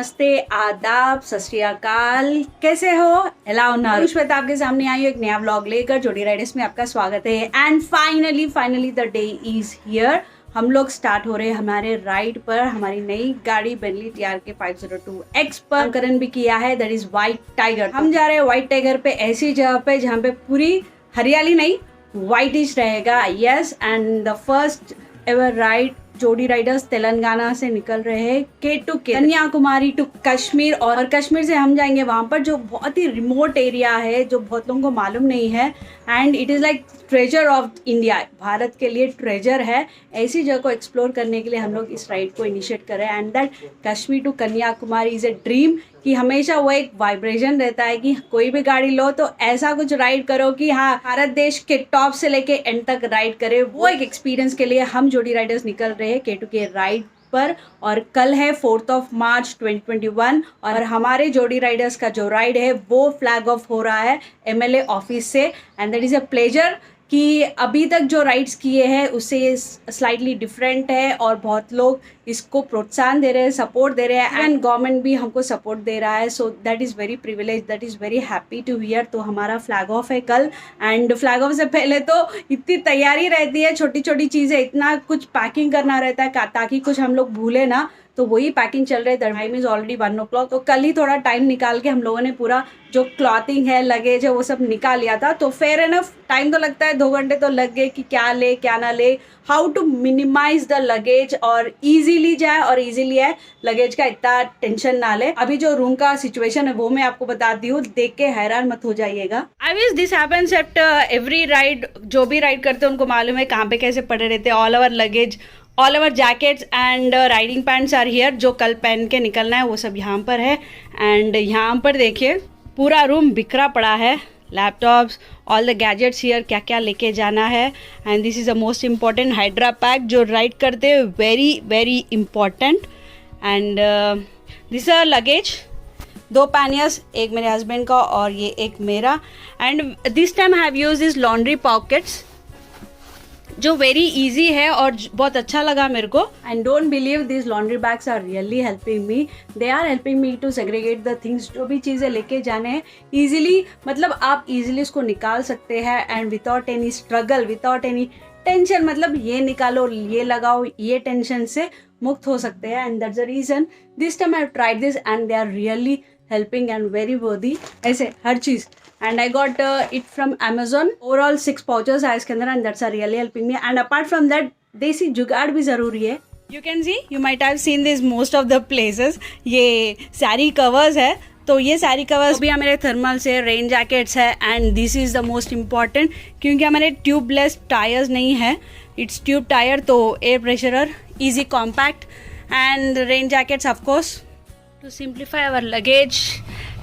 नमस्ते, आदाब, सत श्री अकाल। कैसे हो? ఎలా ఉన్నారు? श्वेता आपके सामने आई हूँ एक नया व्लॉग लेकर। जोड़ी राइडर्स में आपका स्वागत है। And finally the day is here. हम लोग स्टार्ट हो रहे हैं हमारे राइड पर, हमारी नई गाड़ी बेंटली TRK 502X पर। करण भी किया है, दैट इज व्हाइट टाइगर। हम जा रहे हैं व्हाइट टाइगर पे, ऐसी जगह पे जहाँ पे पूरी हरियाली नहीं, व्हाइटिश रहेगा। Yes, and the first ever ride जोड़ी राइडर्स तेलंगाना से निकल रहे हैं K2 कन्याकुमारी टू कश्मीर। और कश्मीर से हम जाएंगे वहाँ पर जो बहुत ही रिमोट एरिया है, जो बहुत लोगों को मालूम नहीं है। And it is like treasure of India, Bharat के लिए ट्रेजर है। ऐसी जगह को एक्सप्लोर करने के लिए हम लोग इस राइड को इनिशिएट कर रहे हैं। And that Kashmir to Kanyakumari is a dream, कि हमेशा वो एक वाइब्रेशन रहता है कि कोई भी गाड़ी लो तो ऐसा कुछ राइड करो कि हाँ, भारत देश के टॉप से लेके एंड तक राइड करे। वो एक एक्सपीरियंस के लिए हम जोड़ी राइडर्स निकल रहे हैं K2 के राइड पर। और कल है 4 मार्च 2021 और हमारे जोड़ी राइडर्स का जो राइड है वो फ्लैग ऑफ हो रहा है MLA ऑफिस से। And that is a pleasure कि अभी तक जो राइड्स किए हैं उससे स्लाइटली डिफरेंट है और बहुत लोग इसको प्रोत्साहन दे रहे हैं, सपोर्ट दे रहे हैं। एंड गवर्नमेंट भी हमको सपोर्ट दे रहा है। So that is very privilege, that is very happy to hear. तो हमारा फ्लैग ऑफ है कल। एंड फ्लैग ऑफ से पहले तो इतनी तैयारी रहती है, छोटी छोटी चीज़ें, इतना कुछ पैकिंग करना रहता है ताकि कुछ हम लोग भूले ना। तो वही पैकिंग चल रही है। The time is already 1 o'clock। तो कल ही थोड़ा टाइम निकाल के हम लोगों ने पूरा जो क्लॉथिंग है, लगेज है, वो सब निकाल लिया था। तो फेयर एनफ टाइम तो लगता है, 2 घंटे तो लग गए कि क्या ले क्या ना ले, how to minimize the luggage और ईजीली जाए और ईजीली आए, लगेज का इतना टेंशन ना ले। अभी जो रूम का सिचुएशन है वो मैं आपको बताती हूँ, देख के हैरान मत हो जाइएगा। I wish this happens at every ride. जो भी राइड करते हैं उनको मालूम है कहाँ पे कैसे पड़े रहते हैं। All over luggage, all over jackets and riding pants are here. जो कल पहन के निकलना है वो सब यहाँ पर है। एंड यहाँ पर देखिए पूरा रूम बिखरा पड़ा है, laptops, all the gadgets here, क्या क्या लेके जाना है। And this is the most important hydra pack जो राइड करते हैं, very very important. And this are luggage, 2 panniers, एक मेरे हस्बैंड का और ये एक मेरा। And this time I have use this laundry pockets जो वेरी इजी है और बहुत अच्छा लगा मेरे को। And don't believe this laundry bags are really helping me, they are helping me to segregate the things. जो भी चीज़ें लेके जाने हैं ईजिली, मतलब आप ईजिली उसको निकाल सकते हैं and without any struggle, without any tension. मतलब ये निकालो, ये लगाओ, ये टेंशन से मुक्त हो सकते हैं। And that's the reason this time I have tried this and they are really helping and very worthy. ऐसे हर चीज़। And I got it from Amazon. Overall 6 pouches है इसके अंदर and that's really helping me. And apart from that, देसी जुगाड़ भी ज़रूरी है। You can see, you might have seen this most of the places. ये सारी कवर्स है, तो ये सारी कवर्स भी हमारे थर्मल्स है, रेन जैकेट्स है। And this is the most important क्योंकि हमारे ट्यूबलेस टायर्स नहीं है, इट्स ट्यूब टायर, तो air pressure, easy compact and rain jackets of course to simplify our luggage.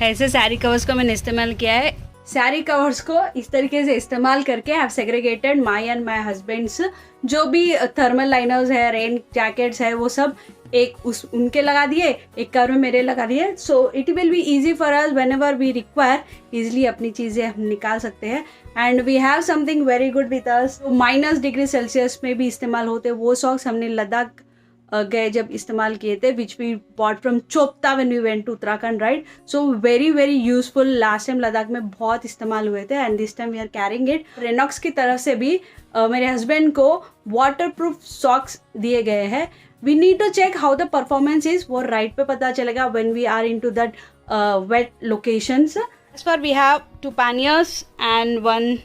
ऐसे सारी कवर्स को मैंने इस्तेमाल किया है। सारी कवर्स को इस तरीके से इस्तेमाल करके I have segregated my and my husband's जो भी थर्मल लाइनर्स है, रेन जैकेट्स है, वो सब एक उनके लगा दिए, एक कवर में मेरे लगा दिए। So it will be easy for us whenever we require, easily अपनी चीज़ें हम निकाल सकते हैं। And we have something very good with us. -Degree में भी इस्तेमाल होते, वो सॉक्स हमने लद्दाख गए जब इस्तेमाल किए थे, which we bought from Chopta when we went to Uttarakhand ride. So very very useful. Last time Ladakh में बहुत इस्तेमाल हुए थे and this time we are carrying it. Rynox की तरफ से भी मेरे हस्बैंड को वाटर प्रूफ सॉक्स दिए गए हैं। We need to check how the performance is, वो राइड पे पता चलेगा when we are in to that wet locations. As per we have 2 panniers and 1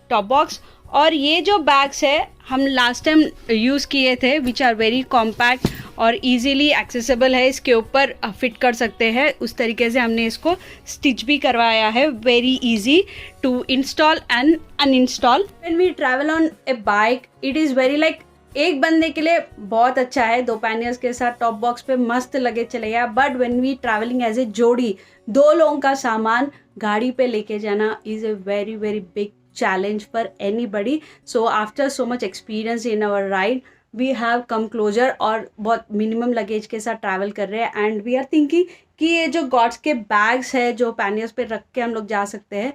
top box. और ये जो बैग्स है हम लास्ट टाइम यूज़ किए थे, विच आर वेरी कॉम्पैक्ट और इजीली एक्सेसिबल है, इसके ऊपर फिट कर सकते हैं। उस तरीके से हमने इसको स्टिच भी करवाया है, very easy to install and uninstall. When we travel on a bike it is very like, एक बंदे के लिए बहुत अच्छा है, 2 पैनियर्स के साथ टॉप बॉक्स पे मस्त लगे चलेगा। But when we travelling as a जोड़ी, 2 लोगों का सामान गाड़ी पे लेके जाना is a very very big challenge for anybody. So after so much experience in our ride, we have come closer और बहुत मिनिमम लगेज के साथ ट्रैवल कर रहे हैं। एंड वी आर थिंकिंग कि ये जो गॉड्स के बैग्स है जो पैनियर्स पे रख के हम लोग जा सकते हैं,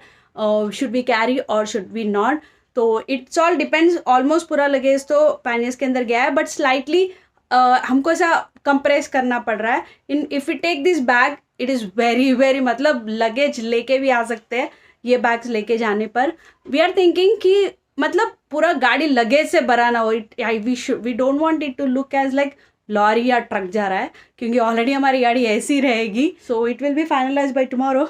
शुड बी कैरी और शुड बी नॉट। तो इट्स ऑल डिपेंड्स। ऑलमोस्ट पूरा लगेज तो पैनियर्स के अंदर गया है, बट स्लाइटली हमको ऐसा कंप्रेस करना पड़ रहा है. If you take this bag it is very very, मतलब लगेज लेके भी आ सकते हैं ये बैग्स लेके जाने पर. वी आर थिंकिंग कि मतलब पूरा गाड़ी लगेज से भरा ना हो. We don't want it to look as like lorry या ट्रक जा रहा है, क्योंकि ऑलरेडी हमारी गाड़ी ऐसी रहेगी. So it will be finalize by tomorrow.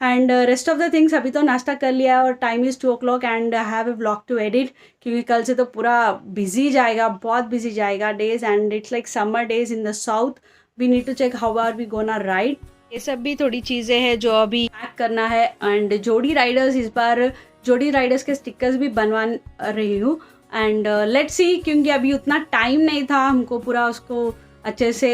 And rest of the things, अभी तो नाश्ता कर लिया और time is 2 o'clock and I have a vlog to edit, क्योंकि कल से तो पूरा बिजी जाएगा, बहुत बिजी जाएगा days. And it's like summer days in the south. We need to check how are we gonna ride. ये सब भी थोड़ी चीज़ें हैं जो अभी पैक करना है. एंड जोड़ी राइडर्स, इस बार जोड़ी राइडर्स के स्टिकर्स भी बनवा रही हूँ. एंड लेट्स सी, क्योंकि अभी उतना टाइम नहीं था हमको पूरा उसको अच्छे से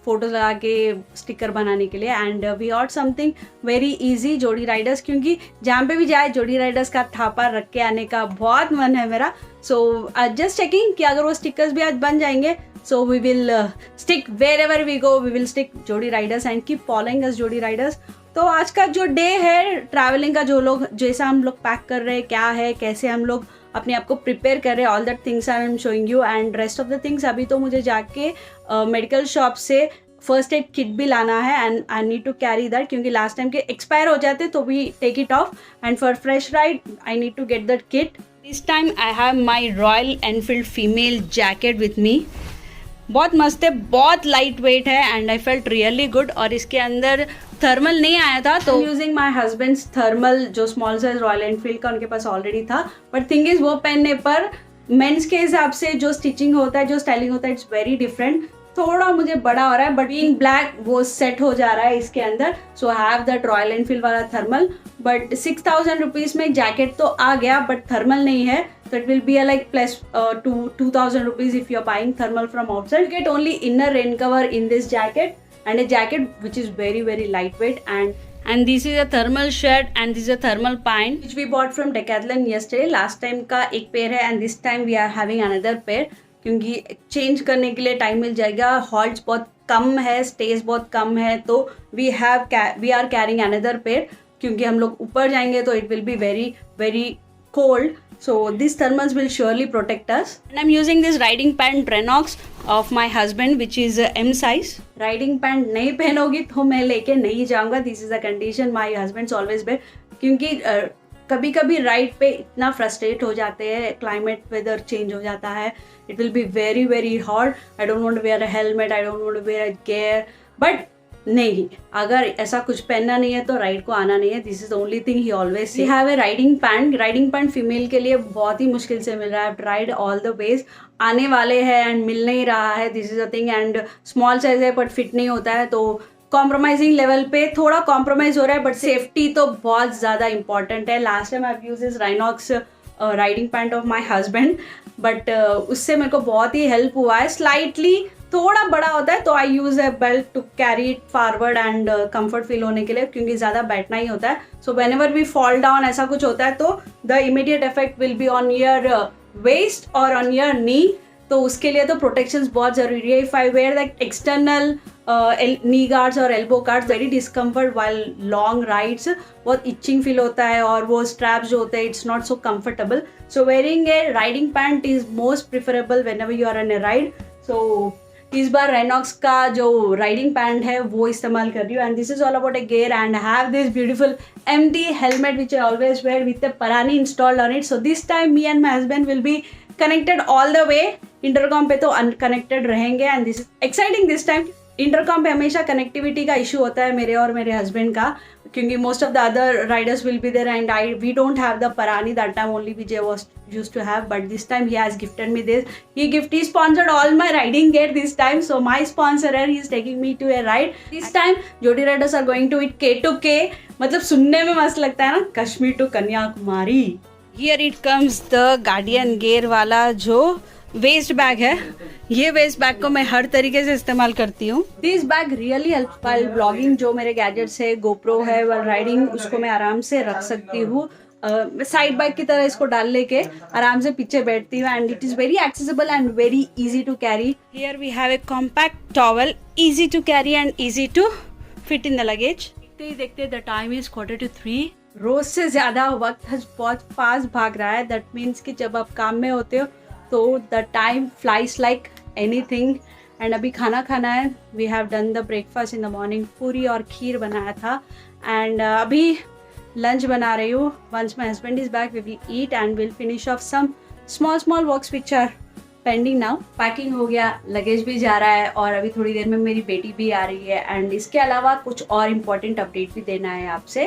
फोटोज लगा के स्टिकर बनाने के लिए. And we ought something very easy जोड़ी राइडर्स, क्योंकि जहाँ पे भी जाए जोड़ी राइडर्स का थापा रख के आने का बहुत मन है मेरा. सो जस्ट चेकिंग कि अगर वो स्टिकर्स भी आज बन जाएंगे, so we will stick wherever we go, we will stick Jodi riders and keep following us Jodi riders. तो आज का जो डे है ट्रैवलिंग का, जो लोग जैसा हम लोग पैक कर रहे हैं, क्या है, कैसे हम लोग अपने आप को प्रिपेयर कर रहे हैं, all that things I am showing you. And rest of the things, अभी तो मुझे जाके मेडिकल शॉप से फर्स्ट एड किट भी लाना है. And I need to carry that, क्योंकि लास्ट टाइम के एक्सपायर हो जाते तो we take it off. And for fresh ride I need to get that kit. This time I have my Royal Enfield female jacket with me. बहुत मस्त है, बहुत light weight है and I felt really good. और इसके अंदर thermal नहीं आया था, तो यूजिंग माई हस्बैंड्स थर्मल जो स्मॉल साइज रॉयल एनफील्ड का उनके पास ऑलरेडी था. बट थिंग इज वो पहनने पर मेंस के हिसाब से जो स्टिचिंग होता है, जो स्टाइलिंग होता है, इट्स वेरी डिफरेंट. थोड़ा मुझे बड़ा हो रहा है, बट बीइंग ब्लैक वो सेट हो जा रहा है इसके अंदर. So have that royal Enfield वाला थर्मल. बट 6,000 रुपीज़ में जैकेट तो आ गया, बट थर्मल नहीं है. So it will be a like plus 2,000 rupees if you're buying thermal from outside. You get only inner rain cover in this jacket, and a jacket which is very very lightweight. And this is a thermal shirt and this is a thermal pant which we bought from Decathlon yesterday. Last time का एक pair है and this time we are having another pair, क्योंकि change करने के लिए time मिल जाएगा. Halts बहुत कम है, स्टेज बहुत कम है, तो we are carrying another pair, क्योंकि हम लोग ऊपर जाएंगे तो it will be very very cold. So these thermals will surely protect us. And I'm using this riding pant Renox of my husband which is M size. Riding pant नहीं पहनोगी तो मैं लेके नहीं जाऊँगा. This is a condition my husband's always wear. क्योंकि कभी कभी ride पे इतना फ्रस्ट्रेट हो जाते हैं, क्लाइमेट वेदर चेंज हो जाता है. It will be very very hot. I don't want to wear a helmet. I don't want to wear a gear. But नहीं, अगर ऐसा कुछ पहनना नहीं है तो राइड को आना नहीं है. This is the only thing he always say. Have a riding pant female के लिए बहुत ही मुश्किल से मिल रहा है. ट्राइड ऑल द वेज, आने वाले हैं एंड मिल नहीं रहा है. This is a thing. And small size है बट फिट नहीं होता है, तो कॉम्प्रोमाइजिंग लेवल पे थोड़ा कॉम्प्रोमाइज हो रहा है. बट सेफ्टी तो बहुत ज़्यादा इंपॉर्टेंट है. Last time I use this Rhinox riding pant of my husband, but उससे मेरे को बहुत ही हेल्प हुआ है. स्लाइटली थोड़ा बड़ा होता है तो I use a belt to carry it forward and comfort feel होने के लिए, क्योंकि ज़्यादा बैठना ही होता है. So whenever we fall down ऐसा कुछ होता है तो the immediate effect will be on your waist और ऑन योर नी. तो उसके लिए तो प्रोटेक्शंस बहुत ज़रूरी है. If I wear that external knee guards और elbow guards, very discomfort while long rides. बहुत इचिंग फील होता है और वो स्ट्रैप्स जो होते हैं it's not so comfortable. So wearing a riding pant is most preferable whenever you are on a ride. So इस बार रेनॉक्स का जो राइडिंग पैंट है वो इस्तेमाल कर रही हूँ. And this is all about A gear and have this beautiful MD helmet which I always wear with a Parani installed on it. So this time me and my husband will be connected all the way. Intercom पे तो unconnected रहेंगे and this is exciting this time. Intercom पे हमेशा connectivity का issue होता है मेरे और मेरे हस्बैंड का, क्योंकि most of the other riders will be there and we don't have the Parani. That time only Vijay was used to have, but this time he has gifted me this. He sponsored all my riding gear this time, so my sponsor he is taking me to a ride. This time Jodi riders are going to it K2K. मतलब सुनने में मस्त लगता है ना, Kashmir to Kanyakumari. Here it comes the Guardian Gear वाला जो waste bag है. ये वेस्ट बैग को मैं हर तरीके से इस्तेमाल करती हूँ. This bag really help while blogging. जो मेरे गैजेट्स है, गोप्रो है, वाइल राइडिंग, उसको मैं आराम से रख सकती हूँ. साइड बैग की तरह इसको डाल लेके आराम से पीछे बैठती हूँ and it is very accessible and very easy to carry. Here we have a compact towel, easy to carry and easy to fit in the luggage. देखते ही देखते द टाइम इज 2:45. रोज से ज़्यादा वक्त बहुत फास्ट भाग रहा है. दैट मीन्स कि जब आप काम में होते हो तो the time flies like anything and अभी खाना खाना है. We have done the breakfast in the morning. Puri और खीर बनाया था. एंड अभी लंच बना रही हूँ. Once my husband is back we will eat and will finish off some small works which are pending now. Packing हो गया, लगेज भी जा रहा है और अभी थोड़ी देर में मेरी बेटी भी आ रही है. एंड इसके अलावा कुछ और इम्पॉर्टेंट अपडेट भी देना है आपसे.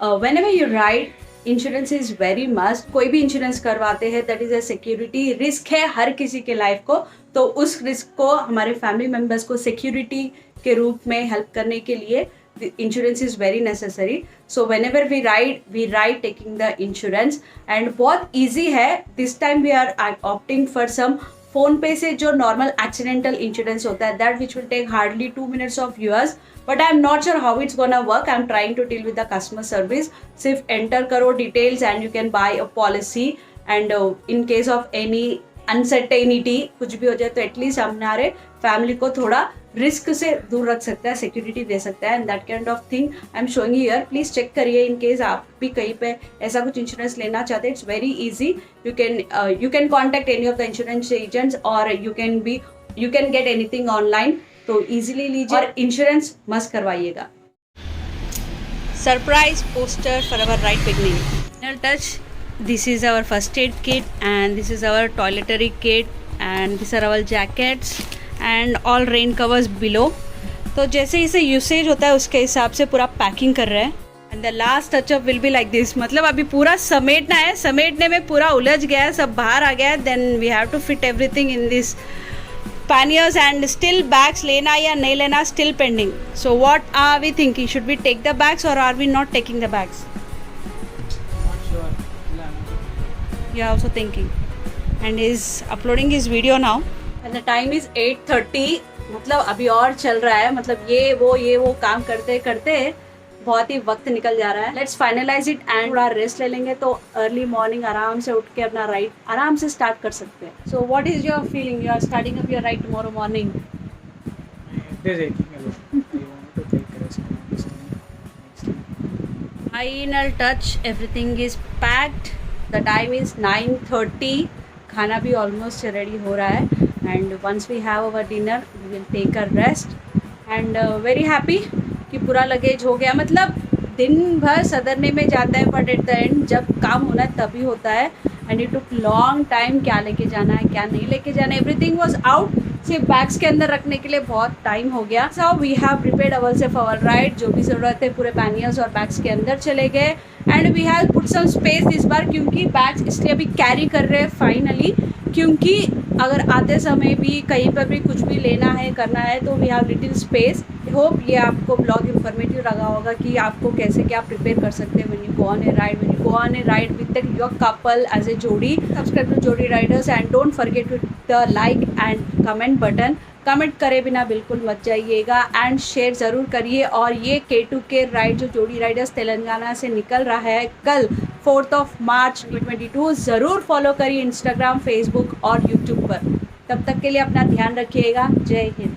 When ever you ride, insurance is very must. कोई भी इंश्योरेंस करवाते हैं that is a security. Risk है हर किसी के लाइफ को, तो उस रिस्क को हमारे फैमिली मेम्बर्स को सिक्योरिटी के रूप में हेल्प करने के लिए the insurance is very necessary. So whenever we ride taking the insurance. And बहुत easy है. This time we are opting for some phone पे से जो normal accidental insurance होता है, that which will take hardly 2 minutes of yours. But I am not sure how it's gonna work. I am trying to deal with the customer service. सिर्फ enter करो details and you can buy a policy. And in case of any uncertainty कुछ भी हो जाए तो at least हमारे family को थोड़ा रिस्क से दूर रख सकता है, सिक्योरिटी दे सकता है. And that kind of thing I am showing here. Please check करिए इन केस आप भी कहीं पे ऐसा कुछ इंश्योरेंस लेना चाहते हैं. It's very easy. You can contact any of the insurance agents और you can get anything online. तो ईजिली लीजिए और इंश्योरेंस मस्त करवाइएगा. Surprise poster for our ride beginning. Touch. This is our first aid kit and this is our toiletry kit and these are our jackets and all rain covers below. तो जैसे इसे usage होता है उसके हिसाब से पूरा पैकिंग कर रहे हैं. And the last touch-up will be like this. मतलब अभी पूरा समेटना है, समेटने में पूरा उलझ गया है, सब बाहर आ गया है. Then we have to fit everything in this panniers and still bags लेना या नहीं लेना still pending. So what are we thinking? Should we take the bags और are we not taking the bags? You are also thinking. And is uploading his video now. And the time is 8:30. मतलब अभी और चल रहा है. मतलब ये वो काम करते करते बहुत ही वक्त निकल जा रहा है. Let's finalize it and थोड़ा रेस्ट ले लेंगे तो अर्ली मॉर्निंग आराम से उठ के अपना राइड आराम से स्टार्ट कर सकते हैं. So what is your feeling? You are starting up your ride tomorrow morning. It is aching a lot. I want to take a rest. Final touch. Everything is packed. The time is 9:30. खाना भी almost ready हो रहा है. And once we have our dinner we will take a rest. And very happy कि पूरा luggage हो गया. मतलब दिन भर सदरने में जाता है बट एट द एंड जब काम होना है तभी होता है. And it took long time. क्या लेके जाना है क्या नहीं लेके जाना है, एवरीथिंग वॉज आउट. सिर्फ बैग्स के अंदर रखने के लिए बहुत टाइम हो गया. So we have prepared ourself our ride. जो भी ज़रूरत है पूरे पैनियर्स और बैग्स के अंदर चले गए. And we have put some space इस बार क्योंकि बैग्स इसलिए अभी कैरी कर रहे हैं फाइनली क्योंकि अगर आते समय भी कहीं पर भी कुछ भी लेना है करना है तो we have little space. Hope ये आपको ब्लॉग इन्फॉर्मेटिव लगा होगा कि आपको कैसे क्या प्रिपेयर कर सकते हैं when you go on a ride with your couple as a जोड़ी. Subscribe to Jodi riders and don't forget to the like and comment button. Comment करे बिना बिल्कुल मत जाइएगा एंड शेयर ज़रूर करिए. और ये K2K राइड जो जोड़ी राइडर्स तेलंगाना से निकल रहा है कल 4 मार्च 2022 ज़रूर फॉलो करिए इंस्टाग्राम, फेसबुक और यूट्यूब पर. तब तक के लिए अपना ध्यान रखिएगा. जय हिंद.